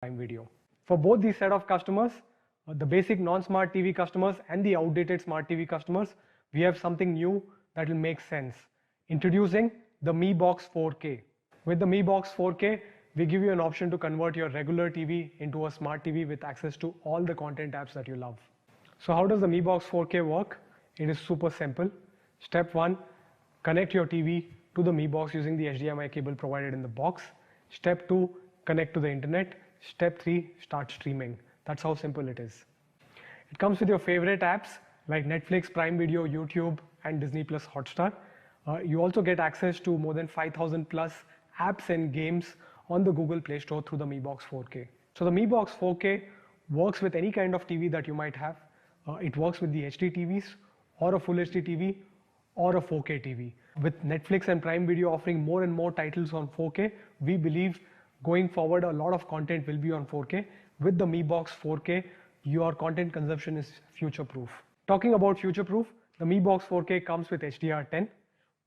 Prime Video. For both these set of customers, the basic non-smart TV customers and the outdated smart TV customers, we have something new that will make sense. Introducing the Mi Box 4K. With the Mi Box 4K, we give you an option to convert your regular TV into a smart TV with access to all the content apps that you love. So how does the Mi Box 4K work? It is super simple. Step 1, connect your TV to the Mi Box using the HDMI cable provided in the box. Step 2, connect to the internet. Step 3, start streaming. That's how simple it is. It comes with your favorite apps like Netflix, Prime Video, YouTube, and Disney Plus Hotstar. You also get access to more than 5,000 plus apps and games on the Google Play Store through the Mi Box 4K. So the Mi Box 4K works with any kind of TV that you might have. It works with the HD TVs or a Full HD TV or a 4K TV. With Netflix and Prime Video offering more and more titles on 4K, we believe going forward a lot of content will be on 4K. With the Mi Box 4K, your content consumption is future-proof. Talking about future-proof, the Mi Box 4K comes with HDR10.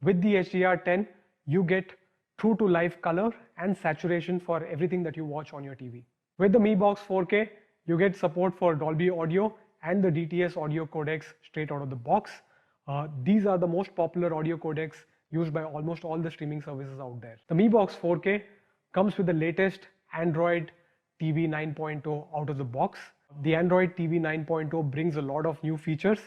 With the HDR10, you get true to life color and saturation for everything that you watch on your TV. With the Mi Box 4K, you get support for Dolby Audio and the DTS audio codecs straight out of the box. These are the most popular audio codecs used by almost all the streaming services out there. The Mi Box 4K comes with the latest Android TV 9.0 out of the box. The Android TV 9.0 brings a lot of new features.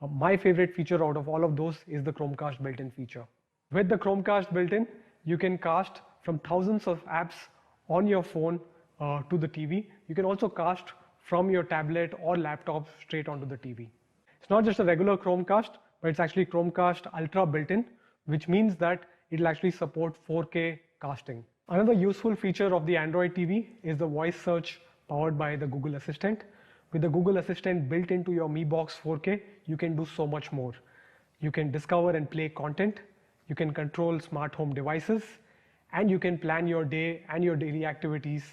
My favorite feature out of all of those is the Chromecast built-in feature. With the Chromecast built-in, you can cast from thousands of apps on your phone to the TV. You can also cast from your tablet or laptop straight onto the TV. It's not just a regular Chromecast, but it's actually Chromecast Ultra built-in, which means that it'll actually support 4K casting. Another useful feature of the Android TV is the voice search powered by the Google Assistant. With the Google Assistant built into your Mi Box 4K, you can do so much more. You can discover and play content, you can control smart home devices, and you can plan your day and your daily activities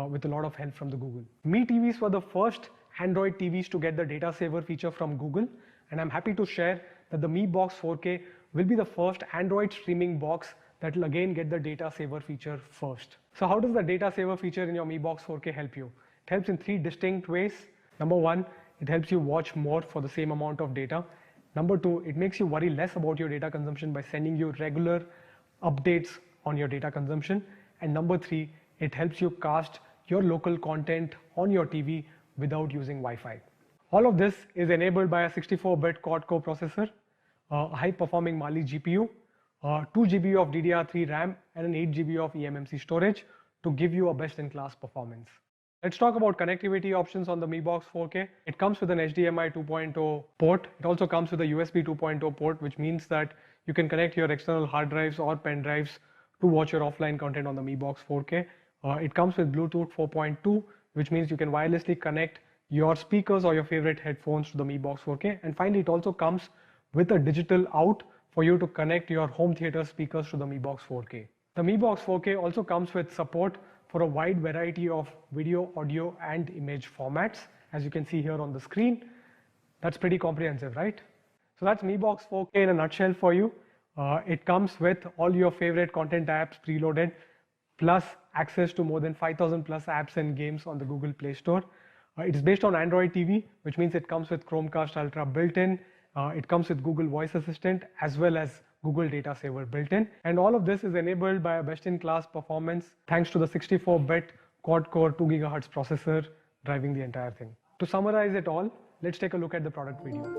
with a lot of help from the Google. Mi TVs were the first Android TVs to get the data saver feature from Google, and I'm happy to share that the Mi Box 4K will be the first Android streaming box that will again get the data saver feature first. So how does the data saver feature in your Mi Box 4K help you? It helps in 3 distinct ways. Number 1, it helps you watch more for the same amount of data. Number 2, it makes you worry less about your data consumption by sending you regular updates on your data consumption. And number 3, it helps you cast your local content on your TV without using Wi-Fi. All of this is enabled by a 64-bit quad-core processor, a high-performing Mali GPU, 2 GB of DDR3 RAM, and an 8 GB of eMMC storage to give you a best-in-class performance. Let's talk about connectivity options on the Mi Box 4K. It comes with an HDMI 2.0 port. It also comes with a USB 2.0 port, which means that you can connect your external hard drives or pen drives to watch your offline content on the Mi Box 4K. It comes with Bluetooth 4.2, which means you can wirelessly connect your speakers or your favorite headphones to the Mi Box 4K. And finally, it also comes with a digital out for you to connect your home theater speakers to the Mi Box 4K. The Mi Box 4K also comes with support for a wide variety of video, audio, and image formats, as you can see here on the screen. That's pretty comprehensive, right? So that's Mi Box 4K in a nutshell for you. It comes with all your favorite content apps preloaded, plus access to more than 5,000 plus apps and games on the Google Play Store. It is based on Android TV, which means it comes with Chromecast Ultra built-in. It comes with Google Voice Assistant as well as Google Data Saver built-in. And all of this is enabled by a best-in-class performance thanks to the 64-bit quad-core 2 GHz processor driving the entire thing. To summarize it all, let's take a look at the product video.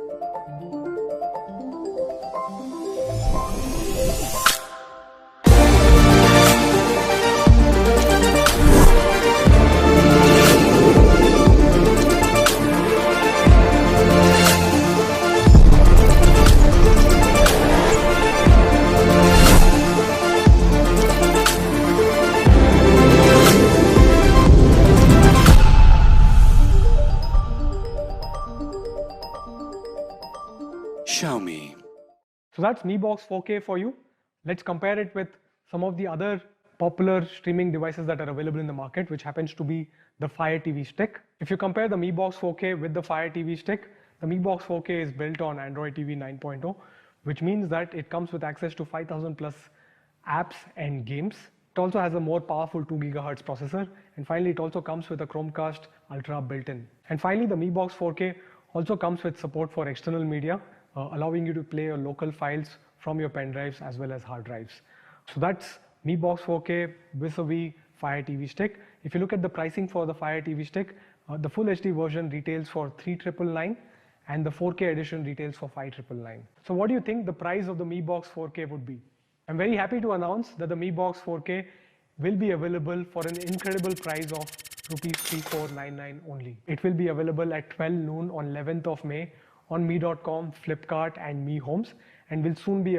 Show me. So that's Mi Box 4K for you. Let's compare it with some of the other popular streaming devices that are available in the market, which happens to be the Fire TV Stick. If you compare the Mi Box 4K with the Fire TV Stick, the Mi Box 4K is built on Android TV 9.0, which means that it comes with access to 5,000 plus apps and games. It also has a more powerful 2 GHz processor, and finally it also comes with a Chromecast Ultra built-in. And finally the Mi Box 4K also comes with support for external media, allowing you to play your local files from your pen drives as well as hard drives. So that's Mi Box 4K vis-a-vis Fire TV Stick. If you look at the pricing for the Fire TV Stick, the Full HD version retails for 3,999 and the 4K edition retails for 5,999. So what do you think the price of the Mi Box 4K would be? I'm very happy to announce that the Mi Box 4K will be available for an incredible price of rupees 3,499 only. It will be available at 12 noon on 11th of May on Mi.com, Flipkart and Mi Homes, and will soon be